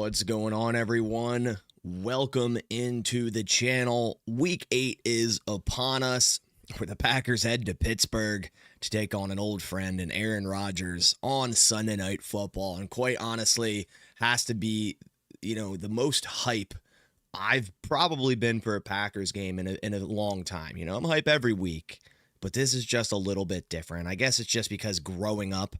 What's going on, everyone? Welcome into the channel. Week 8 is upon us, where the Packers head to Pittsburgh to take on an old friend in Aaron Rodgers on Sunday Night Football. And quite honestly, has to be, the most hype I've probably been for a Packers game in a long time. I'm hype every week, but this is just a little bit different. I guess it's just because growing up,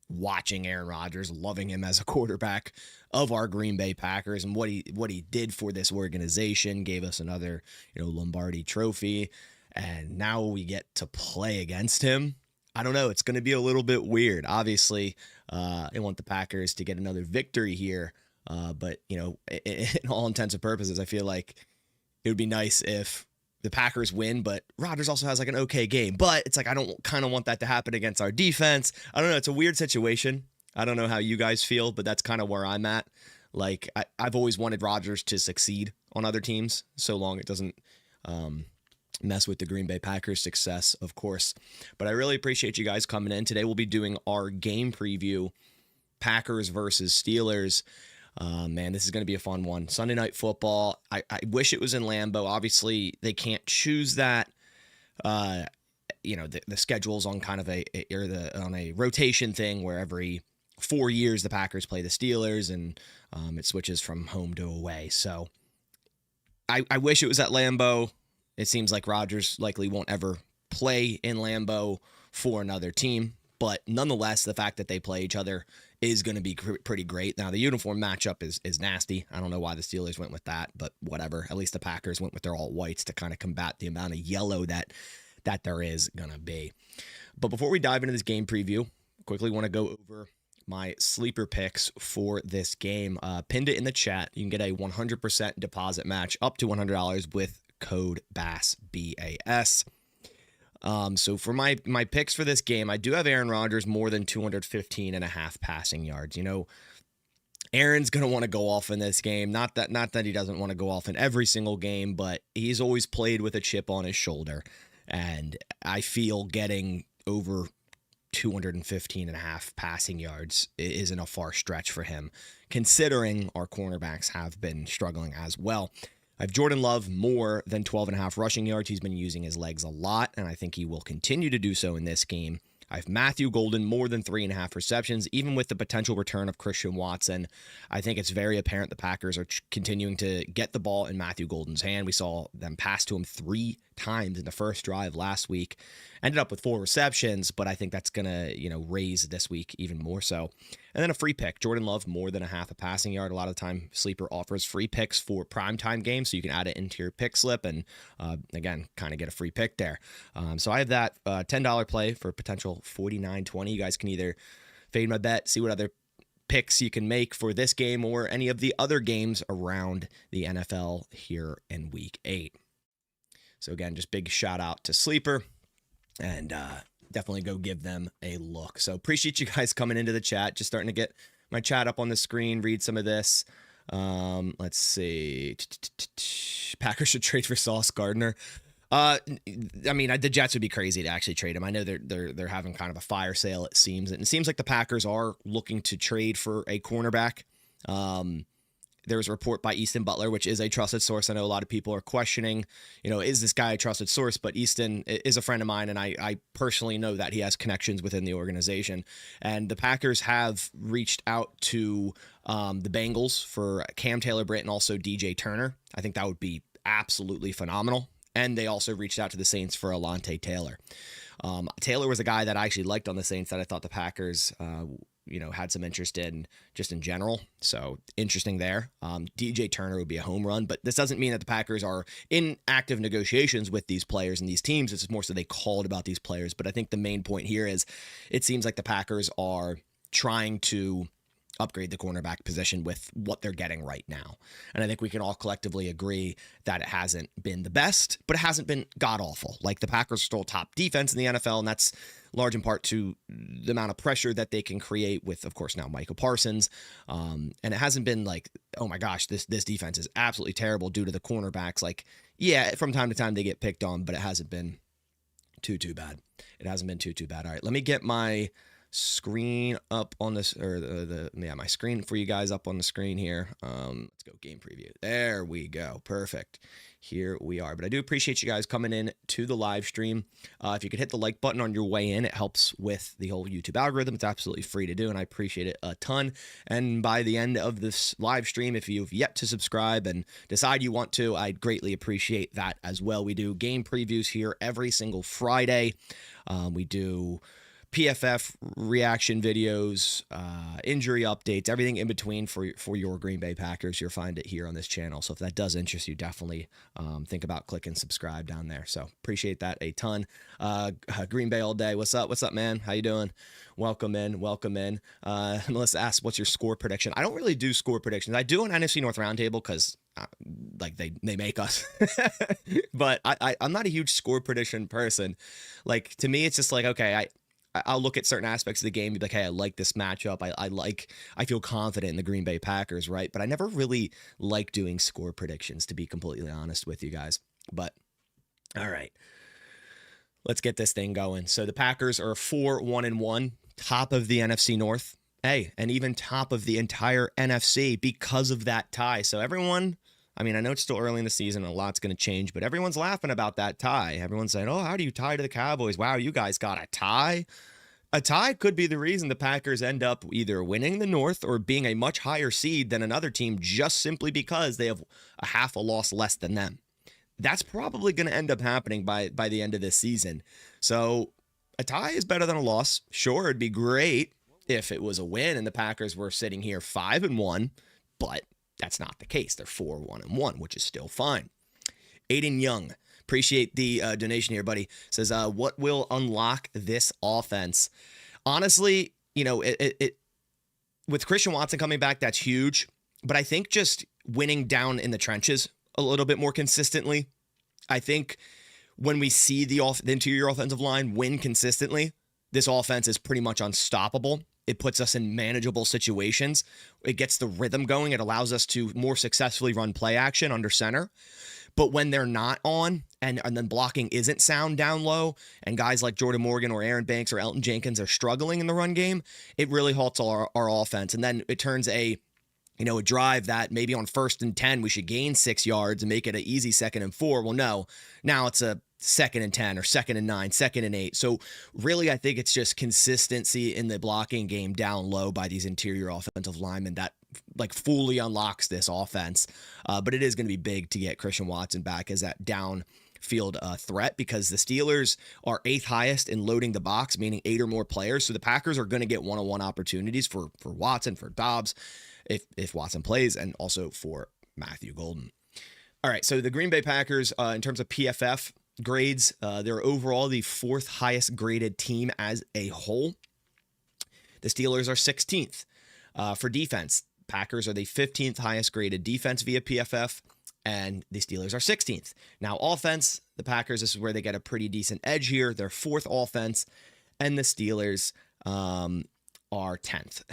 watching Aaron Rodgers, loving him as a quarterback of our Green Bay Packers and what he did for this organization, gave us another, Lombardi trophy, and now we get to play against him. I don't know. It's going to be a little bit weird. Obviously, I want the Packers to get another victory here, but in all intents and purposes, I feel like it would be nice if the Packers win, but Rodgers also has like an okay game. But it's like I don't kind of want that to happen against our defense. I don't know. It's a weird situation. I don't know how you guys feel, but that's kind of where I'm at. Like I've always wanted Rodgers to succeed on other teams, so long it doesn't mess with the Green Bay Packers' success, of course. But I really appreciate you guys coming in. Today we'll be doing our game preview, Packers versus Steelers. Man, this is going to be a fun one. Sunday Night Football. I wish it was in Lambeau. Obviously, they can't choose that. The schedule's on kind of on a rotation thing where every 4 years the Packers play the Steelers, and it switches from home to away. So I wish it was at Lambeau. It seems like Rodgers likely won't ever play in Lambeau for another team. But nonetheless, the fact that they play each other is going to be pretty great. Now, the uniform matchup is nasty. I don't know why the Steelers went with that, but whatever. At least the Packers went with their all-whites to kind of combat the amount of yellow that there is going to be. But before we dive into this game preview, quickly want to go over my sleeper picks for this game. Pinned it in the chat. You can get a 100% deposit match up to $100 with code BASS, B-A-S. So for my picks for this game, I do have Aaron Rodgers more than 215.5 passing yards. Aaron's going to want to go off in this game. Not that he doesn't want to go off in every single game, but he's always played with a chip on his shoulder. And I feel getting over 215.5 passing yards isn't a far stretch for him, considering our cornerbacks have been struggling as well. I have Jordan Love more than 12.5 rushing yards. He's been using his legs a lot, and I think he will continue to do so in this game. I have Matthew Golden more than 3.5 receptions, even with the potential return of Christian Watson. I think it's very apparent the Packers are continuing to get the ball in Matthew Golden's hand. We saw them pass to him 3 times in the first drive last week. Ended up with 4 receptions, but I think that's going to, raise this week even more so. And then a free pick. Jordan Love more than 0.5 a passing yard. A lot of the time, Sleeper offers free picks for primetime games, so you can add it into your pick slip and, again, kind of get a free pick there. So I have that $10 play for potential $49.20. You guys can either fade my bet, see what other picks you can make for this game or any of the other games around the NFL here in Week 8. So, again, just big shout out to Sleeper. And definitely go give them a look. So appreciate you guys coming into the chat. Just starting to get my chat up on the screen, read some of this. Let's see. Packers should trade for Sauce Gardner. The Jets would be crazy to actually trade him. I know they're having kind of a fire sale, it seems. And it seems like the Packers are looking to trade for a cornerback. There was a report by Easton Butler, which is a trusted source. I know a lot of people are questioning, is this guy a trusted source? But Easton is a friend of mine, and I personally know that he has connections within the organization. And the Packers have reached out to the Bengals for Cam Taylor-Britt and also DJ Turner. I think that would be absolutely phenomenal. And they also reached out to the Saints for Alontae Taylor. Taylor was a guy that I actually liked on the Saints that I thought the Packers had some interest in just in general. So interesting there. DJ Turner would be a home run, but this doesn't mean that the Packers are in active negotiations with these players and these teams. It's more so they called about these players. But I think the main point here is it seems like the Packers are trying to upgrade the cornerback position with what they're getting right now. And I think we can all collectively agree that it hasn't been the best, but it hasn't been god-awful. Like, the Packers are still top defense in the NFL, and that's large in part to the amount of pressure that they can create with, of course, now Michael Parsons. And it hasn't been like, oh my gosh, this defense is absolutely terrible due to the cornerbacks. Like, yeah, from time to time they get picked on, but it hasn't been too bad. It hasn't been too bad. All right, let me get my screen up on this, or my screen for you guys up on the screen here. Let's go game preview. There we go. Perfect. Here we are. But I do appreciate you guys coming in to the live stream. If you could hit the like button on your way in, it helps with the whole YouTube algorithm. It's absolutely free to do, and I appreciate it a ton. And by the end of this live stream, if you've yet to subscribe and decide you want to, I'd greatly appreciate that as well. We do game previews here every single Friday. We do PFF reaction videos, injury updates, everything in between for your Green Bay Packers. You'll find it here on this channel. So if that does interest you, definitely think about clicking subscribe down there. So appreciate that a ton. Green Bay all day. What's up? What's up, man? How you doing? Welcome in. Welcome in. Melissa asks, what's your score prediction? I don't really do score predictions. I do an NFC North Roundtable because like they make us. But I'm not a huge score prediction person. Like, to me, it's just like, okay, I'll look at certain aspects of the game and be like, hey, I like this matchup. I feel confident in the Green Bay Packers, right? But I never really like doing score predictions, to be completely honest with you guys. But all right, let's get this thing going. So the Packers are 4-1-1, top of the NFC North. Hey, and even top of the entire NFC because of that tie. So everyone, I mean, I know it's still early in the season and a lot's going to change, but everyone's laughing about that tie. Everyone's saying, oh, how do you tie to the Cowboys? Wow, you guys got a tie? A tie could be the reason the Packers end up either winning the North or being a much higher seed than another team just simply because they have a half a loss less than them. That's probably going to end up happening by the end of this season. So a tie is better than a loss. Sure, it'd be great if it was a win and the Packers were sitting here 5-1, but that's not the case. They're 4-1-1, which is still fine. Aiden Young, appreciate the donation here, buddy. Says, what will unlock this offense? Honestly, you know, it with Christian Watson coming back, that's huge. But I think just winning down in the trenches a little bit more consistently. I think when we see the interior offensive line win consistently, this offense is pretty much unstoppable. It puts us in manageable situations. It gets the rhythm going. It allows us to more successfully run play action under center. But when they're not on and then blocking isn't sound down low and guys like Jordan Morgan or Aaron Banks or Elton Jenkins are struggling in the run game, it really halts our offense. And then it turns a drive that maybe on 1st and 10, we should gain 6 yards and make it an easy 2nd and 4. Well, no, now it's a 2nd and 10 or 2nd and 9, 2nd and 8. So really, I think it's just consistency in the blocking game down low by these interior offensive linemen that like fully unlocks this offense. But it is going to be big to get Christian Watson back as that downfield threat, because the Steelers are 8th highest in loading the box, meaning 8 or more players. So the Packers are going to get one-on-one opportunities for Watson, for Dobbs, if Watson plays, and also for Matthew Golden. All right, so the Green Bay Packers, in terms of PFF grades, they're overall the 4th highest graded team as a whole. The Steelers are 16th. For defense, Packers are the 15th highest graded defense via PFF, and the Steelers are 16th. Now, offense, the Packers, this is where they get a pretty decent edge here. They're 4th offense, and the Steelers are 10th.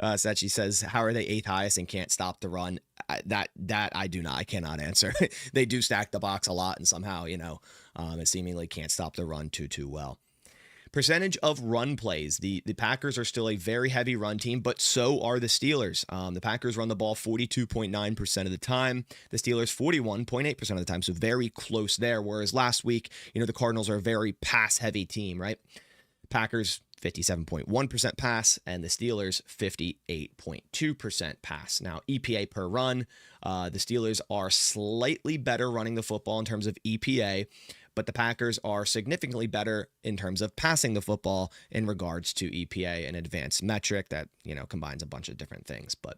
Sachi says, how are they 8th highest and can't stop the run? That I cannot answer. They do stack the box a lot, and somehow, it seemingly can't stop the run too well. Percentage of run plays. The Packers are still a very heavy run team, but so are the Steelers. The Packers run the ball 42.9% of the time. The Steelers 41.8% of the time, so very close there. Whereas last week, the Cardinals are a very pass-heavy team, right? Packers 57.1% pass, and the Steelers 58.2% pass. Now, EPA per run, the Steelers are slightly better running the football in terms of EPA, but the Packers are significantly better in terms of passing the football in regards to EPA, an advanced metric that, combines a bunch of different things. But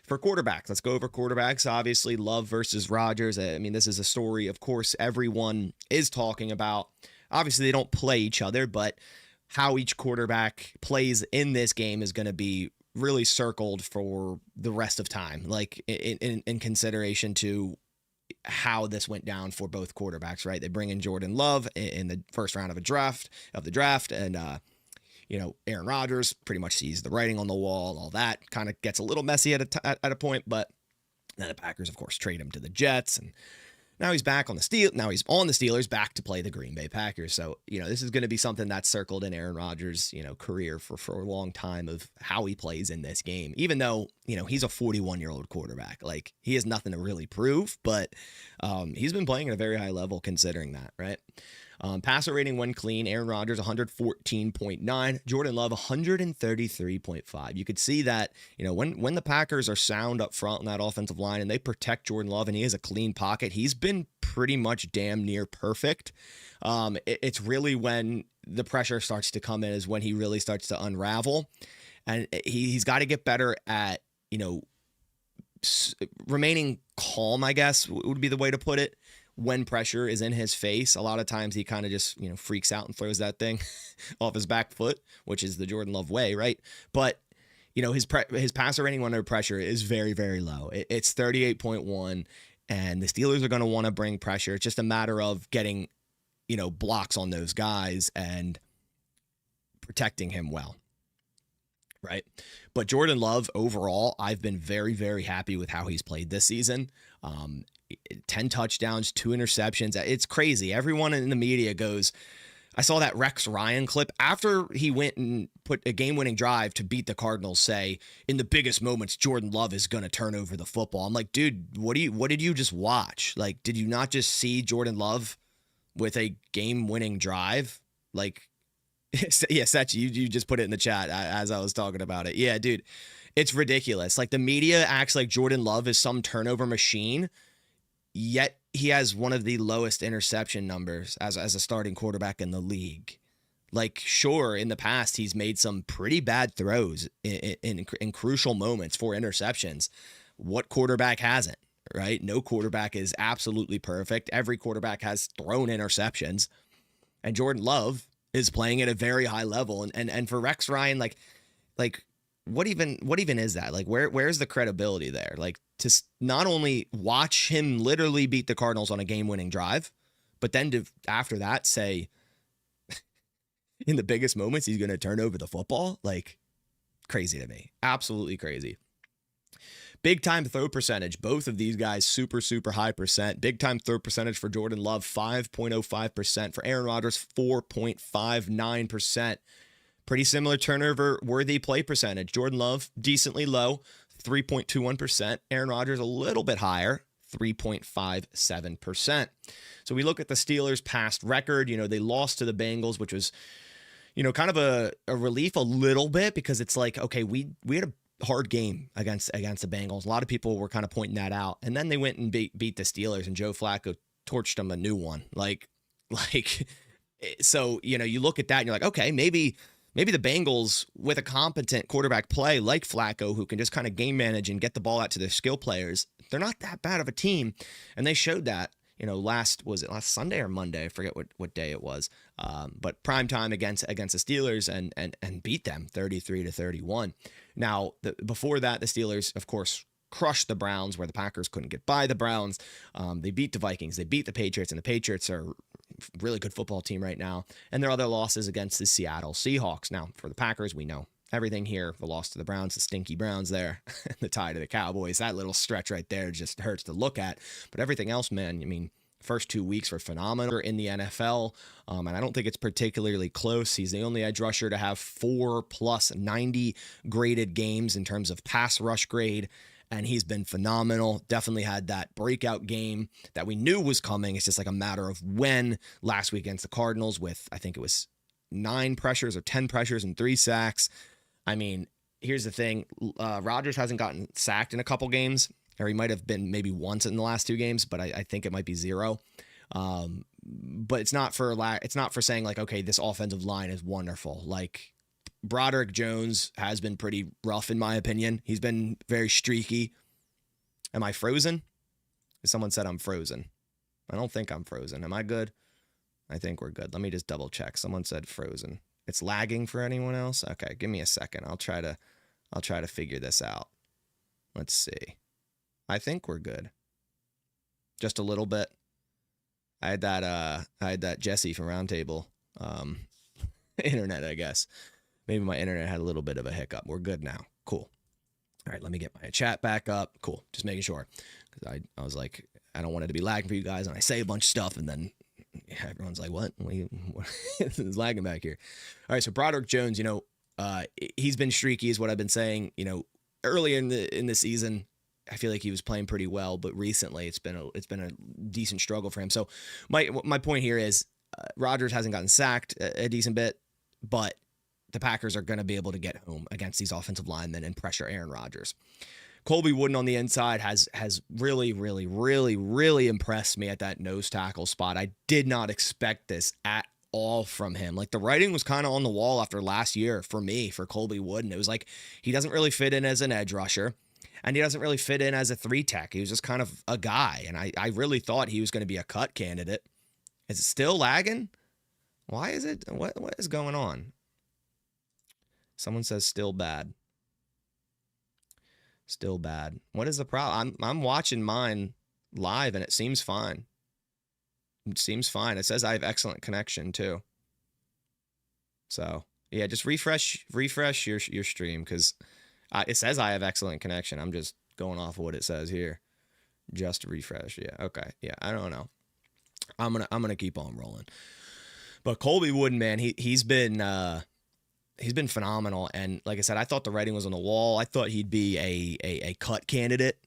for quarterbacks, let's go over quarterbacks. Obviously, Love versus Rodgers. I mean, this is a story, of course, everyone is talking about. Obviously, they don't play each other, but how each quarterback plays in this game is going to be really circled for the rest of time, like in consideration to how this went down for both quarterbacks, right? They bring in Jordan Love in the first round of the draft, and Aaron Rodgers pretty much sees the writing on the wall. All that kind of gets a little messy at a point, but then the Packers, of course, trade him to the Jets, and Now he's back on the Steelers, back to play the Green Bay Packers. So, this is going to be something that's circled in Aaron Rodgers', career for a long time of how he plays in this game. Even though, he's a 41-year-old quarterback. Like, he has nothing to really prove, but he's been playing at a very high level considering that, right? Passer rating when clean, Aaron Rodgers 114.9, Jordan Love 133.5. You could see that, when the Packers are sound up front on that offensive line and they protect Jordan Love and he has a clean pocket, he's been pretty much damn near perfect. It's really when the pressure starts to come in is when he really starts to unravel. And he's got to get better at, remaining calm, I guess would be the way to put it. When pressure is in his face, a lot of times he kind of just, freaks out and throws that thing off his back foot, which is the Jordan Love way, right? But, his passer rating under pressure is very, very low. It's 38.1, and the Steelers are going to want to bring pressure. It's just a matter of getting, blocks on those guys and protecting him well, right? But Jordan Love, overall, I've been very, very happy with how he's played this season. 10 touchdowns, 2 interceptions. It's crazy. Everyone in the media goes, I saw that Rex Ryan clip after he went and put a game-winning drive to beat the Cardinals, say, in the biggest moments, Jordan Love is going to turn over the football. I'm like, dude, what did you just watch? Like, did you not just see Jordan Love with a game-winning drive? Like, yeah, Setch, you just put it in the chat as I was talking about it. Yeah, dude, it's ridiculous. Like, the media acts like Jordan Love is some turnover machine, yet he has one of the lowest interception numbers as a starting quarterback in the league. Like, sure, in the past, he's made some pretty bad throws in crucial moments for interceptions. What quarterback hasn't, right? No quarterback is absolutely perfect. Every quarterback has thrown interceptions. And Jordan Love is playing at a very high level. And for Rex Ryan, like what even is that? Like, where's the credibility there? Like, to not only watch him literally beat the Cardinals on a game-winning drive, but then to, after that, say, in the biggest moments, he's going to turn over the football? Like, crazy to me. Absolutely crazy. Big time throw percentage. Both of these guys, super, super high percent. Big time throw percentage for Jordan Love, 5.05%. For Aaron Rodgers, 4.59%. Pretty similar turnover-worthy play percentage. Jordan Love, decently low, 3.21%. Aaron Rodgers, a little bit higher, 3.57%. So we look at the Steelers' past record. They lost to the Bengals, which was, kind of a relief a little bit, because it's like, okay, we had a hard game against the Bengals. A lot of people were kind of pointing that out. And then they went and beat the Steelers, and Joe Flacco torched them a new one. So, you look at that and you're like, okay, maybe the Bengals, with a competent quarterback play like Flacco, who can just kind of game manage and get the ball out to their skill players, they're not that bad of a team. And they showed that, last Sunday or Monday? I forget what day it was. But prime time against the Steelers and beat them 33-31. Now, before that, the Steelers, of course, crushed the Browns, where the Packers couldn't get by the Browns. They beat the Vikings. They beat the Patriots, and the Patriots are really good football team right now. And their other losses against the Seattle Seahawks. Now, for the Packers, we know everything here. The loss to the Browns, the stinky Browns there, the tie to the Cowboys. That little stretch right there just hurts to look at. But everything else, man, I mean, first 2 weeks were phenomenal in the NFL. And I don't think it's particularly close. He's the only edge rusher to have 4+ 90 graded games in terms of pass rush grade. And he's been phenomenal. Definitely had that breakout game that we knew was coming. It's just like a matter of when. Last week against the Cardinals with, I think it was 9 pressures or 10 pressures and 3 sacks. I mean, here's the thing. Rodgers hasn't gotten sacked in a couple games, or he might have been maybe once in the last 2 games, but I think it might be 0. But it's not for saying like, okay, this offensive line is wonderful. Like, Broderick Jones has been pretty rough, in my opinion. He's been very streaky. Am I frozen? Someone said I'm frozen. I don't think I'm frozen. Am I good? I think we're good. Let me just double check. Someone said frozen. It's lagging for anyone else? Okay, give me a second. I'll try to figure this out. Let's see. I think we're good. Just a little bit. I had that Jesse from Roundtable internet, I guess. Maybe my internet had a little bit of a hiccup. We're good now. Cool. All right, let me get my chat back up. Cool. Just making sure. Because I was like, I don't want it to be lagging for you guys. And I say a bunch of stuff, and then everyone's like, what is lagging back here? All right, so Broderick Jones, he's been streaky is what I've been saying. Early in the season, I feel like he was playing pretty well, but recently it's been a decent struggle for him. So my point here is Rodgers hasn't gotten sacked a decent bit, but the Packers are going to be able to get home against these offensive linemen and pressure Aaron Rodgers. Colby Wooden on the inside has really, really, really, really impressed me at that nose tackle spot. I did not expect this at all from him. Like, the writing was kind of on the wall after last year for me, for Colby Wooden. It was like he doesn't really fit in as an edge rusher, and he doesn't really fit in as a 3-tech. He was just kind of a guy, and I really thought he was going to be a cut candidate. Is it still lagging? Why is it? What is going on? Someone says still bad. Still bad. What is the problem? I'm watching mine live and it seems fine. It seems fine. It says I have excellent connection too. So yeah, just refresh your stream, because it says I have excellent connection. I'm just going off of what it says here. Just refresh. Yeah. Okay. Yeah. I don't know. I'm gonna keep on rolling. But Colby Wooden, man, he's been phenomenal. And like I said, I thought the writing was on the wall. I thought he'd be a cut candidate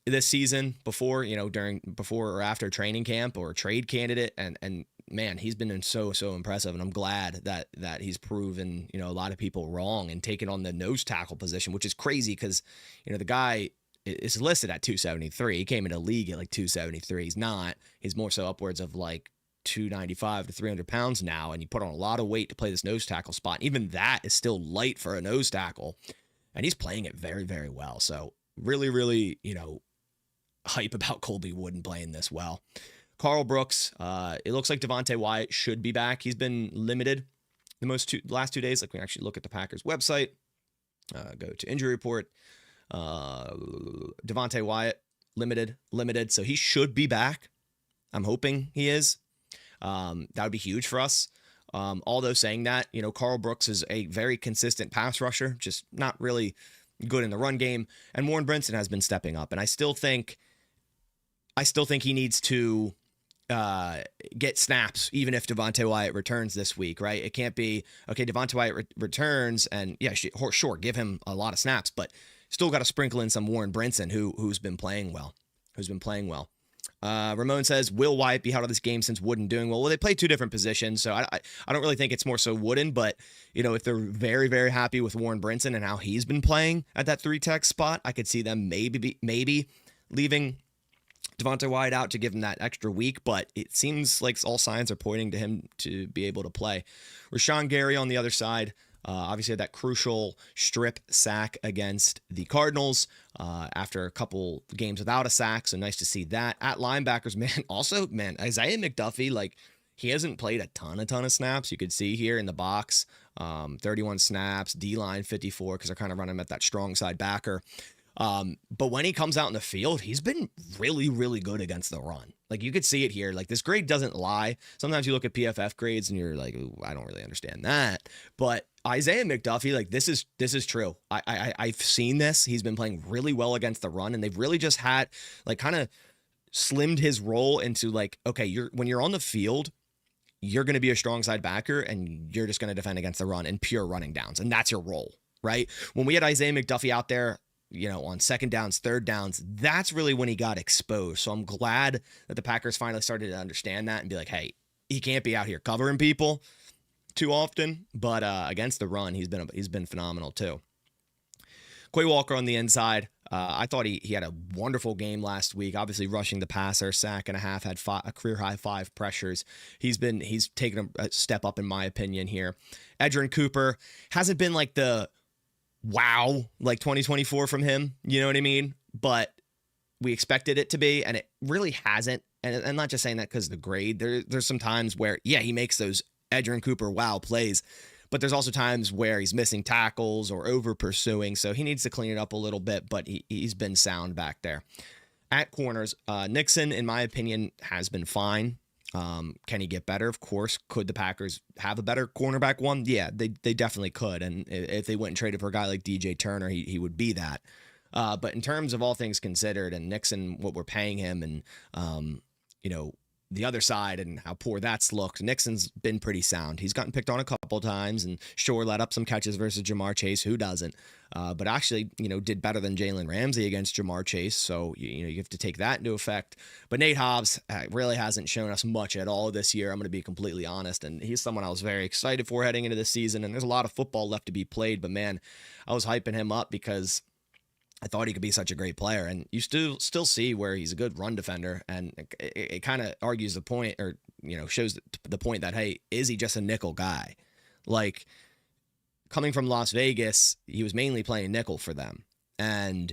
this season before or after training camp, or a trade candidate. And man, he's been so impressive. And I'm glad that he's proven, a lot of people wrong and taken on the nose tackle position, which is crazy because, the guy is listed at 273. He came into the league at like 273. He's not. He's more so upwards of like 295 to 300 pounds now, and he put on a lot of weight to play this nose tackle spot. And even that is still light for a nose tackle, and he's playing it very, very well. So really, really, hype about Colby Wooden playing this well. Carl Brooks, it looks like Devontae Wyatt should be back. He's been limited the last 2 days. Like, we actually look at the Packers website, go to injury report. Devontae Wyatt limited, so he should be back. I'm hoping he is. That would be huge for us. Although saying that, Carl Brooks is a very consistent pass rusher, just not really good in the run game. And Warren Brinson has been stepping up, and I still think he needs to get snaps, even if Devontae Wyatt returns this week, right? It can't be, okay, Devontae Wyatt returns, and yeah, sure, give him a lot of snaps, but still got to sprinkle in some Warren Brinson, who's been playing well. Ramon says, will Wyatt be out of this game since Wooden doing well? Well, they play two different positions, so I don't really think it's more so Wooden, but, if they're very, very happy with Warren Brinson and how he's been playing at that 3-tech spot, I could see them maybe leaving Devontae Wyatt out to give him that extra week, but it seems like all signs are pointing to him to be able to play. Rashawn Gary on the other side, obviously had that crucial strip sack against the Cardinals after a couple games without a sack, so nice to see that. At linebackers, man, Isaiah McDuffie, like, he hasn't played a ton of snaps. You could see here in the box, 31 snaps, D-line 54, because they're kind of running him at that strong side backer. But when he comes out in the field, he's been really, really good against the run. Like, you could see it here. Like, this grade doesn't lie. Sometimes you look at PFF grades and you're like, ooh, I don't really understand that. But Isaiah McDuffie, like, this is true. I've seen this. He's been playing really well against the run, and they've really just had, like, kind of slimmed his role into, like, okay, when you're on the field, you're going to be a strong side backer, and you're just going to defend against the run and pure running downs, and that's your role, right? When we had Isaiah McDuffie out there, on second downs, third downs, that's really when he got exposed. So I'm glad that the Packers finally started to understand that and be like, hey, he can't be out here covering people too often, but against the run, he's been phenomenal too. Quay Walker on the inside, I thought he had a wonderful game last week. Obviously rushing the passer, sack and a half, had a career high 5 pressures. He's taken a step up in my opinion here. Edgerrin Cooper hasn't been like the wow, like 2024 from him, you know what I mean? But we expected it to be, and it really hasn't. And I'm not just saying that because of the grade. There's some times where, yeah, he makes those Edgerrin Cooper wow plays, but there's also times where he's missing tackles or over pursuing, so he needs to clean it up a little bit, but he's been sound back there. At corners, Nixon, in my opinion, has been fine. Can he get better? Of course. Could the Packers have a better cornerback one? Yeah, they definitely could. And if they went and traded for a guy like DJ Turner, he would be that. But in terms of all things considered, and Nixon, what we're paying him, and you know, the other side and how poor that's looked, Nixon's been pretty sound. He's gotten picked on a couple times, and sure, let up some catches versus Jamar Chase. Who doesn't? But actually, did better than Jalen Ramsey against Jamar Chase. So you have to take that into effect. But Nate Hobbs really hasn't shown us much at all this year. I'm going to be completely honest, and he's someone I was very excited for heading into this season. And there's a lot of football left to be played. But man, I was hyping him up because I thought he could be such a great player, and you still see where he's a good run defender, and it kind of argues the point, or shows the point that, hey, is he just a nickel guy? Like, coming from Las Vegas, he was mainly playing nickel for them, and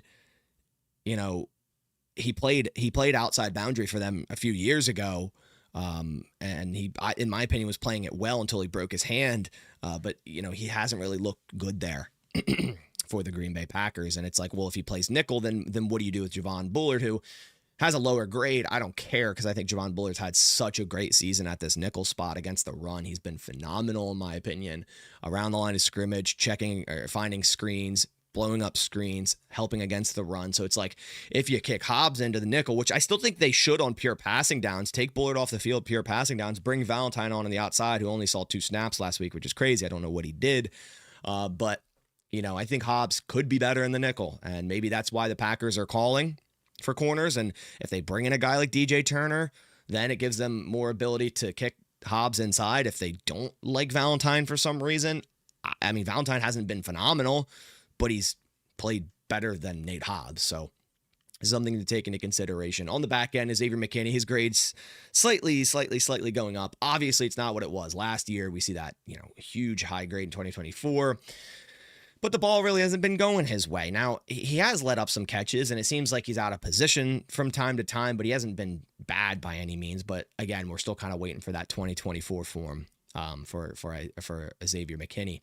he played outside boundary for them a few years ago, and he, in my opinion, was playing it well until he broke his hand, but he hasn't really looked good there. For the Green Bay Packers. And it's like, well, if he plays nickel, then what do you do with Javon Bullard, who has a lower grade? I don't care, because I think Javon Bullard's had such a great season at this nickel spot against the run. He's been phenomenal, in my opinion, around the line of scrimmage, checking or finding screens, blowing up screens, helping against the run. So it's like, if you kick Hobbs into the nickel, which I still think they should on pure passing downs, take Bullard off the field, pure passing downs, bring Valentine on the outside, who only saw 2 snaps last week, which is crazy. I don't know what he did. But I think Hobbs could be better in the nickel, and maybe that's why the Packers are calling for corners. And if they bring in a guy like DJ Turner, then it gives them more ability to kick Hobbs inside. If they don't like Valentine for some reason, I mean, Valentine hasn't been phenomenal, but he's played better than Nate Hobbs. So something to take into consideration. On the back end is Xavier McKinney. His grades slightly going up. Obviously, it's not what it was last year. We see that, huge high grade in 2024. But the ball really hasn't been going his way. Now, he has let up some catches, and it seems like he's out of position from time to time, but he hasn't been bad by any means. But again, we're still kind of waiting for that 2024 form for Xavier McKinney.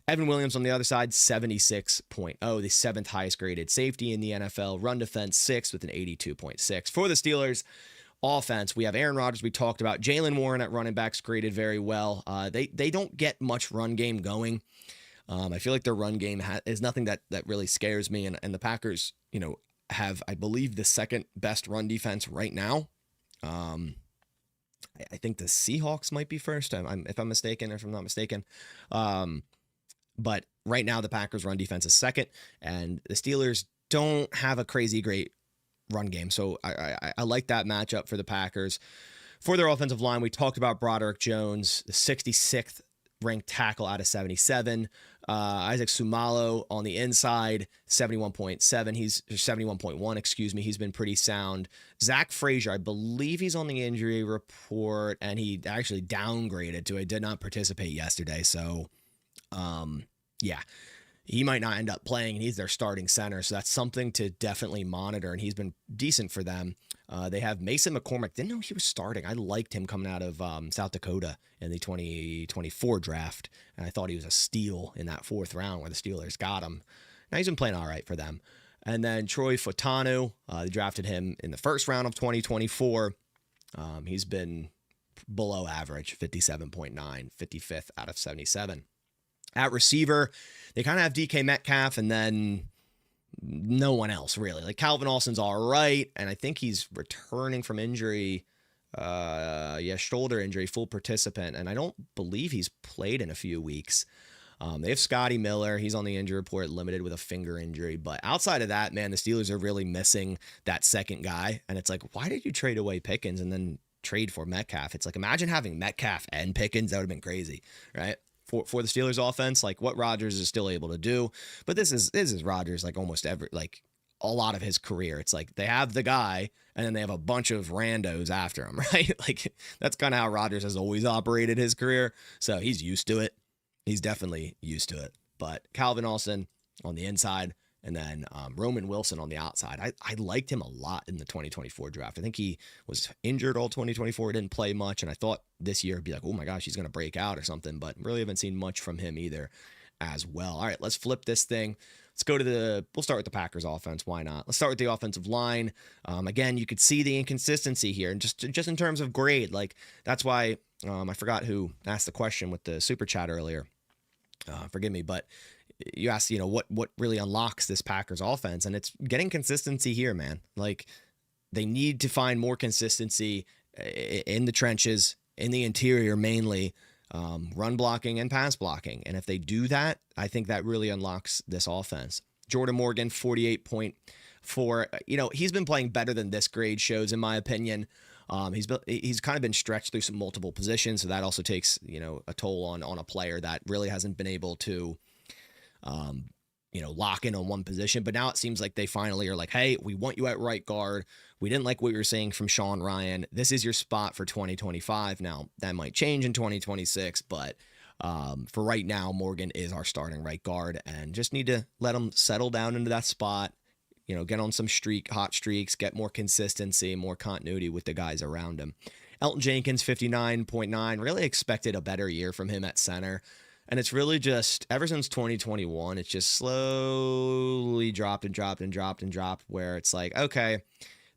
Evan Williams on the other side, 76.0, the 7th highest graded safety in the NFL. Run defense, 6th with an 82.6. For the Steelers offense, we have Aaron Rodgers, we talked about. Jalen Warren at running backs graded very well. They don't get much run game going. I feel like their run game is nothing that really scares me. And the Packers, have, I believe, the 2nd best run defense right now. I think the Seahawks might be first, if I'm mistaken, or if I'm not mistaken. But right now, the Packers run defense is 2nd, and the Steelers don't have a crazy great run game. So I like that matchup for the Packers. For their offensive line, we talked about Broderick Jones, the 66th ranked tackle out of 77. Isaac Sumalo on the inside, 71.7. He's 71.1, excuse me. He's been pretty sound. Zach Frazier, I believe he's on the injury report, and he actually downgraded to, I did not participate yesterday. So, yeah, he might not end up playing, and he's their starting center. So that's something to definitely monitor, and he's been decent for them. They have Mason McCormick. Didn't know he was starting. I liked him coming out of South Dakota in the 2024 draft, and I thought he was a steal in that 4th round where the Steelers got him. Now he's been playing all right for them. And then Troy Fautanu, they drafted him in the 1st round of 2024. He's been below average, 57.9, 55th out of 77. At receiver, they kind of have DK Metcalf, and then no one else really. Like Calvin Austin's all right, and I think he's returning from injury. Shoulder injury, full participant, and I don't believe he's played in a few weeks. They have Scotty Miller. He's on the injury report, limited with a finger injury. But outside of that, man, the Steelers are really missing that 2nd guy. And it's like, why did you trade away Pickens and then trade for Metcalf? It's like, imagine having Metcalf and Pickens. That would have been crazy, right? For the Steelers offense, like what Rodgers is still able to do. But this is Rodgers, like almost a lot of his career. It's like they have the guy, and then they have a bunch of randos after him, right? Like that's kind of how Rodgers has always operated his career. So he's used to it. He's definitely used to it. But Calvin Austin on the inside, and then Roman Wilson on the outside. I liked him a lot in the 2024 draft. I think he was injured all 2024, didn't play much, and I thought this year it'd be like, oh my gosh, he's going to break out or something, but really haven't seen much from him either as well. All right, let's flip this thing. Let's go to we'll start with the Packers offense. Why not? Let's start with the offensive line. Again, you could see the inconsistency here, and just in terms of grade, like that's why I forgot who asked the question with the super chat earlier. Forgive me, but you ask, what really unlocks this Packers offense, and it's getting consistency here, man. Like, they need to find more consistency in the trenches, in the interior mainly, run blocking and pass blocking. And if they do that, I think that really unlocks this offense. Jordan Morgan, 48.4. He's been playing better than this grade shows, in my opinion. He's kind of been stretched through some multiple positions, so that also takes a toll on a player that really hasn't been able to lock in on one position. But now it seems like they finally are like, hey, we want you at right guard. We didn't like what you were saying from Sean Ryan. This is your spot for 2025. Now, that might change in 2026, but for right now, Morgan is our starting right guard, and just need to let him settle down into that spot, get on some hot streaks, get more consistency, more continuity with the guys around him. Elton Jenkins, 59.9. Really expected a better year from him at center. And it's really just, ever since 2021, it's just slowly dropped, where it's like, okay,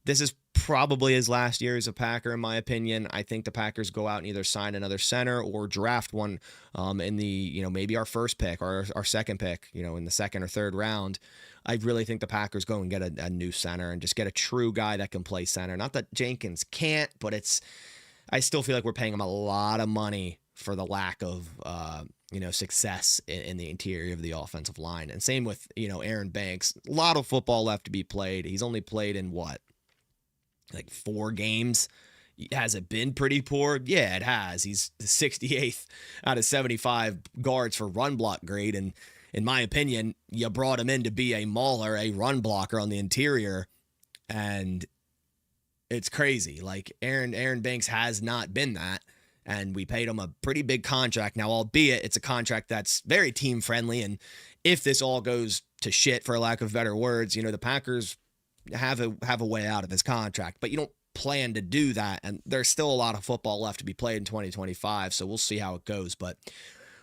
this is probably his last year as a Packer, in my opinion. I think the Packers go out and either sign another center or draft one in the, maybe our first pick or our second pick, in the second or third round. I really think the Packers go and get a new center and just get a true guy that can play center. Not that Jenkins can't, but I still feel like we're paying him a lot of money for the lack of, success in the interior of the offensive line. And same with, Aaron Banks. A lot of football left to be played. He's only played in like 4 games. Has it been pretty poor? Yeah, it has. He's the 68th out of 75 guards for run block grade. And in my opinion, you brought him in to be a mauler, a run blocker on the interior. And it's crazy. Like, Aaron Banks has not been that. And we paid him a pretty big contract. Now, albeit it's a contract that's very team friendly. And if this all goes to shit, for lack of better words, the Packers have a way out of his contract, but you don't plan to do that. And there's still a lot of football left to be played in 2025. So we'll see how it goes. But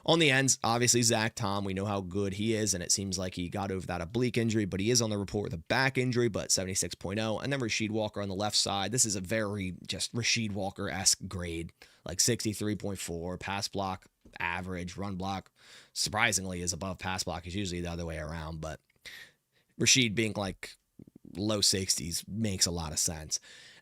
on the ends, obviously, Zach Tom, we know how good he is, and it seems like he got over that oblique injury, but he is on the report with a back injury, but 76.0. And then Rasheed Walker on the left side. This is a very just Rasheed Walker-esque grade, like 63.4, pass block, average, run block, surprisingly, is above pass block. It's usually the other way around, but Rasheed being like low 60s makes a lot of sense.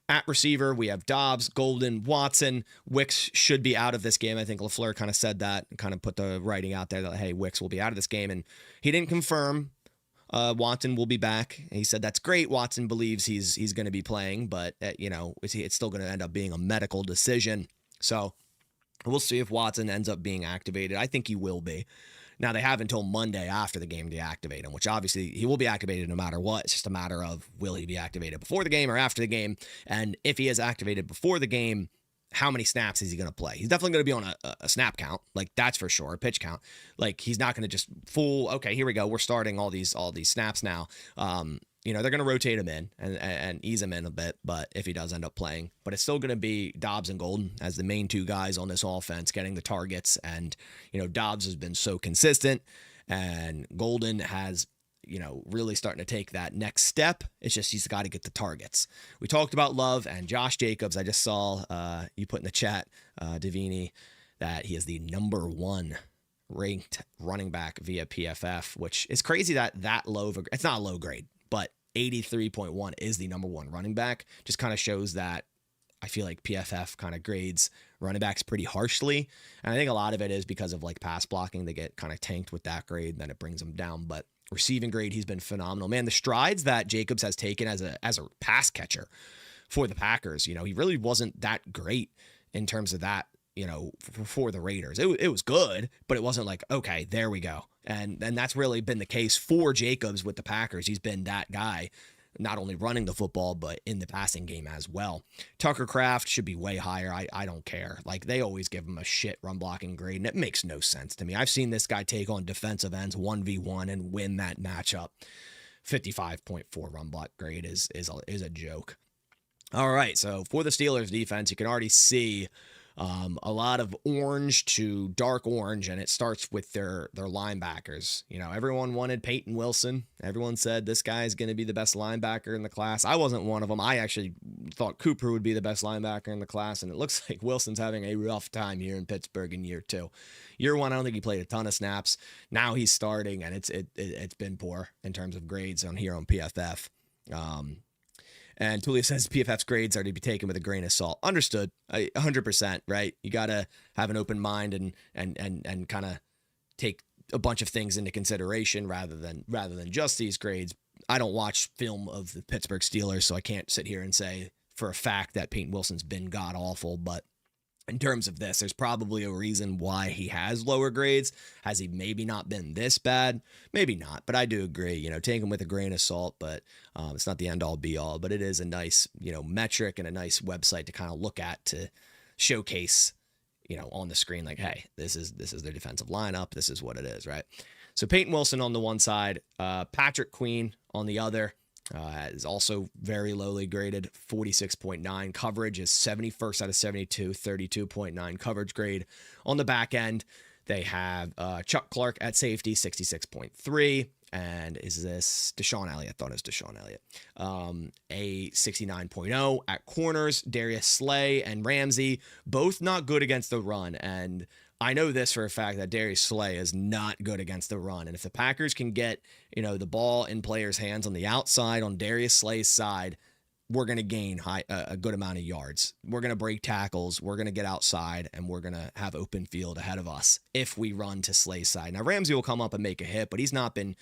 At receiver, we have Dobbs, Golden, Watson. Wicks should be out of this game. I think LaFleur kind of said that and kind of put the writing out there that, hey, Wicks will be out of this game. And he didn't confirm Watson will be back. He said that's great. Watson believes he's going to be playing, but, it's still going to end up being a medical decision. So we'll see if Watson ends up being activated. I think he will be. Now, they have until Monday after the game to activate him, which obviously he will be activated no matter what. It's just a matter of, will he be activated before the game or after the game? And if he is activated before the game, how many snaps is he going to play? He's definitely going to be on a snap count. Like, that's for sure. A pitch count. Like, he's not going to just okay, here we go. We're starting all these snaps now. They're going to rotate him in and ease him in a bit, but if he does end up playing, but it's still going to be Dobbs and Golden as the main 2 guys on this offense getting the targets. And, Dobbs has been so consistent, and Golden has, really starting to take that next step. It's just, he's got to get the targets. We talked about Love and Josh Jacobs. I just saw you put in the chat, Davini, that he is the number 1 ranked running back via PFF, which is crazy that low of it's not a low grade, but 83.1 is the number 1 running back. Just kind of shows that I feel like PFF kind of grades running backs pretty harshly. And I think a lot of it is because of like pass blocking. They get kind of tanked with that grade, and then it brings them down. But receiving grade, he's been phenomenal. Man, the strides that Jacobs has taken as a pass catcher for the Packers, he really wasn't that great in terms of that, for the Raiders. It was good, but it wasn't like, okay, there we go. And that's really been the case for Jacobs with the Packers. He's been that guy, not only running the football, but in the passing game as well. Tucker Kraft should be way higher. I don't care. Like, they always give him a shit run blocking grade, and it makes no sense to me. I've seen this guy take on defensive ends 1v1 and win that matchup. 55.4 run block grade is a joke. All right, so for the Steelers defense, you can already see A lot of orange to dark orange, and it starts with their linebackers. Everyone wanted Peyton Wilson. Everyone said this guy is going to be the best linebacker in the class. I wasn't one of them. I actually thought Cooper would be the best linebacker in the class, and it looks like Wilson's having a rough time here in Pittsburgh in year 2. Year 1, I don't think he played a ton of snaps. Now he's starting, and it's been poor in terms of grades on PFF. And Tulia says PFF's grades are to be taken with a grain of salt. Understood, 100%. Right? You got to have an open mind and kind of take a bunch of things into consideration rather than just these grades. I don't watch film of the Pittsburgh Steelers, so I can't sit here and say for a fact that Peyton Wilson's been god awful, but in terms of this, there's probably a reason why he has lower grades. Has he maybe not been this bad? Maybe not, but I do agree. Take him with a grain of salt, but it's not the end-all be-all. But it is a nice, metric and a nice website to kind of look at to showcase, on the screen, like, hey, this is their defensive lineup. This is what it is, right? So Peyton Wilson on the one side, Patrick Queen on the other. Is also very lowly graded, 46.9. Coverage is 71st out of 72, 32.9 coverage grade. On the back end, they have Chuck Clark at safety, 66.3. And is this Deshaun Elliott? I thought it was Deshaun Elliott. A 69.0 at corners. Darius Slay and Ramsey, both not good against the run. And I know this for a fact that Darius Slay is not good against the run. And if the Packers can get, the ball in players' hands on the outside, on Darius Slay's side, we're going to gain a good amount of yards. We're going to break tackles. We're going to get outside, and we're going to have open field ahead of us if we run to Slay's side. Now, Ramsey will come up and make a hit, but he's not been,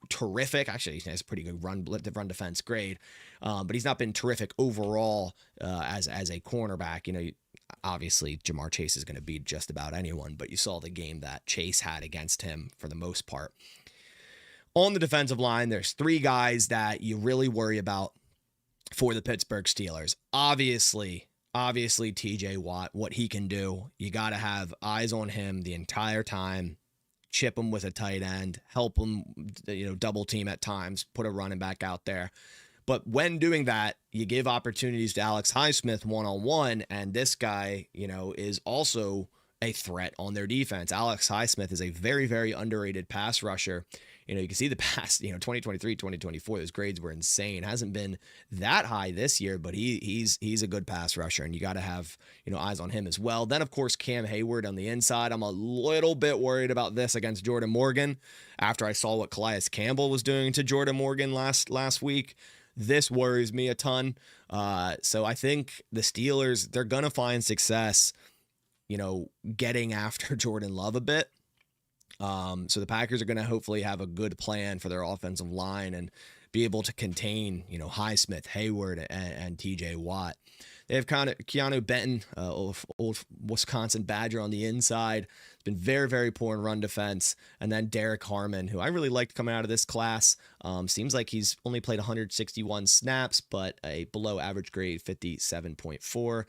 terrific. Actually, he has a pretty good run defense grade, but he's not been terrific overall as a cornerback. Obviously, Jamar Chase is going to beat just about anyone, but you saw the game that Chase had against him for the most part. On the defensive line, there's 3 guys that you really worry about for the Pittsburgh Steelers. Obviously, TJ Watt, what he can do. You got to have eyes on him the entire time. Chip him with a tight end, help him, double team at times, put a running back out there. But when doing that, you give opportunities to Alex Highsmith one-on-one, and this guy, is also a threat on their defense. Alex Highsmith is a very, very underrated pass rusher. You can see the past, 2023, 2024, those grades were insane. Hasn't been that high this year, but he's a good pass rusher, and you got to have, eyes on him as well. Then, of course, Cam Hayward on the inside. I'm a little bit worried about this against Jordan Morgan after I saw what Calais Campbell was doing to Jordan Morgan last week. This worries me a ton. So I think the Steelers, they're going to find success, getting after Jordan Love a bit. So the Packers are going to hopefully have a good plan for their offensive line and be able to contain, Highsmith, Hayward, and TJ Watt. They have kind of Keanu Benton, old Wisconsin Badger on the inside. It's been very, very poor in run defense. And then Derek Harmon, who I really liked coming out of this class. Seems like he's only played 161 snaps, but a below average grade, 57.4. I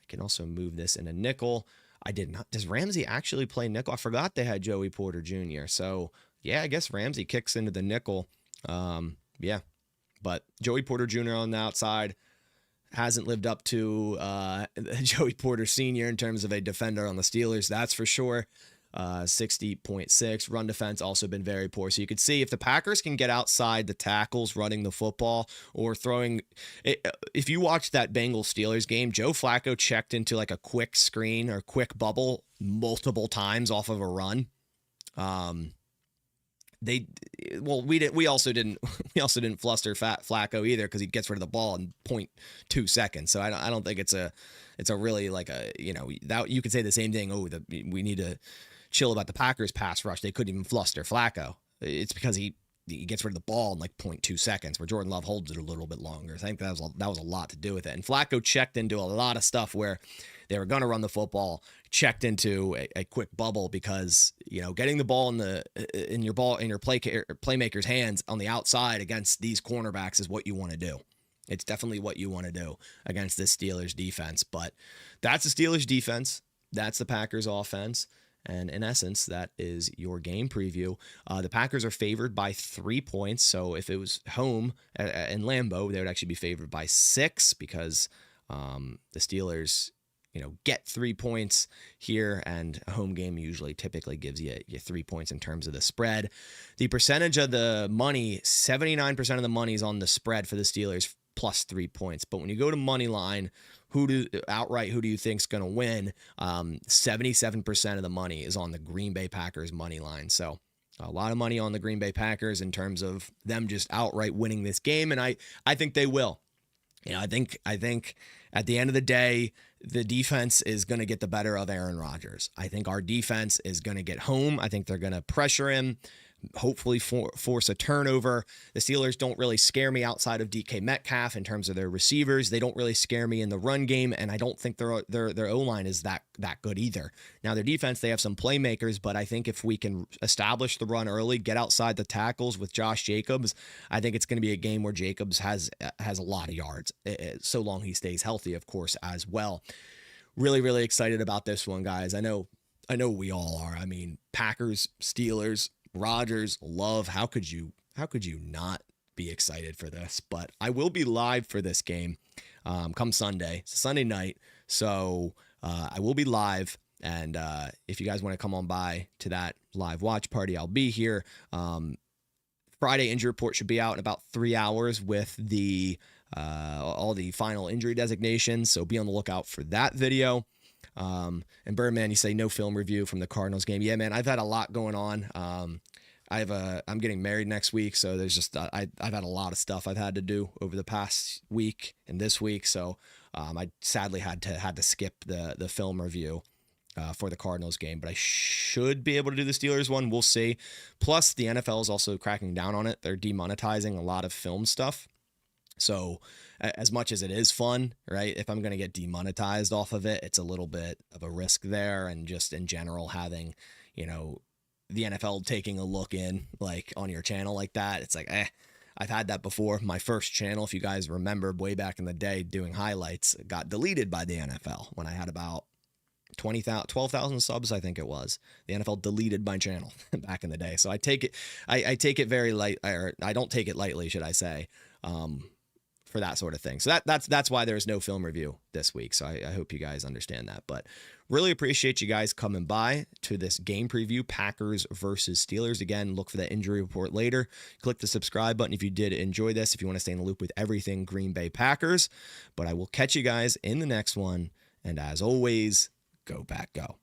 can also move this in a nickel. I did not. Does Ramsey actually play nickel? I forgot they had Joey Porter Jr. So, yeah, I guess Ramsey kicks into the nickel. Yeah. But Joey Porter Jr. on the outside hasn't lived up to Joey Porter Sr. in terms of a defender on the Steelers, that's for sure. 60.6. Run defense also been very poor. So you could see if the Packers can get outside the tackles running the football or throwing. If you watch that Bengals Steelers game, Joe Flacco checked into like a quick screen or quick bubble multiple times off of a run. We also didn't fluster Flacco either because he gets rid of the ball in 0.2 seconds. So I don't think it's a really like a, that you could say the same thing. We need to chill about the Packers pass rush. They couldn't even fluster Flacco. It's because he gets rid of the ball in like 0.2 seconds where Jordan Love holds it a little bit longer. So I think that was a lot to do with it. And Flacco checked into a lot of stuff where they were going to run the football, checked into a quick bubble because, getting the ball in your playmaker's hands on the outside against these cornerbacks is what you want to do. It's definitely what you want to do against this Steelers defense. But that's the Steelers defense. That's the Packers offense. And in essence, that is your game preview. The Packers are favored by 3 points. So if it was home in Lambeau, they would actually be favored by 6 because the Steelers get 3 points here, and a home game usually typically gives you 3 points in terms of the spread. The percentage of the money, 79% of the money is on the spread for the Steelers plus 3 points. But when you go to money line, who do you think's going to win? 77% of the money is on the Green Bay Packers money line. So a lot of money on the Green Bay Packers in terms of them just outright winning this game, and I think they will. I think at the end of the day, the defense is going to get the better of Aaron Rodgers. I think our defense is going to get home. I think they're going to pressure him, hopefully force a turnover. The Steelers don't really scare me outside of DK Metcalf in terms of their receivers. They don't really scare me in the run game, and I don't think their O-line is that good either. Now, their defense, they have some playmakers, but I think if we can establish the run early, get outside the tackles with Josh Jacobs, I think it's going to be a game where Jacobs has a lot of yards, so long he stays healthy, of course, as well. Really, really excited about this one, guys. I know we all are. I mean, Packers, Steelers, Rodgers, Love. How could you not be excited for this? But I will be live for this game come Sunday. It's a Sunday night, so I will be live. And if you guys want to come on by to that live watch party, I'll be here. Friday injury report should be out in about 3 hours with all the final injury designations. So be on the lookout for that video. And Birdman, you say no film review from the Cardinals game. Yeah, man, I've had a lot going on. I'm getting married next week, so there's just I've had a lot of stuff I've had to do over the past week and this week. So I sadly had to skip the film review for the Cardinals game, but I should be able to do the Steelers one. We'll see. Plus, the NFL is also cracking down on it. They're demonetizing a lot of film stuff. So as much as it is fun, right, if I'm going to get demonetized off of it, it's a little bit of a risk there. And just in general, having, the NFL taking a look in like on your channel like that, it's like, I've had that before. My first channel, if you guys remember way back in the day doing highlights, got deleted by the NFL when I had about 12,000 subs, I think it was. The NFL deleted my channel back in the day. So I take it very light, or I don't take it lightly, should I say, for that sort of thing. So that's why there's no film review this week. So I hope you guys understand that. But really appreciate you guys coming by to this game preview, Packers versus Steelers. Again, look for that injury report later. Click the subscribe button if you did enjoy this, if you want to stay in the loop with everything Green Bay Packers. But I will catch you guys in the next one. And as always, go Pack, go.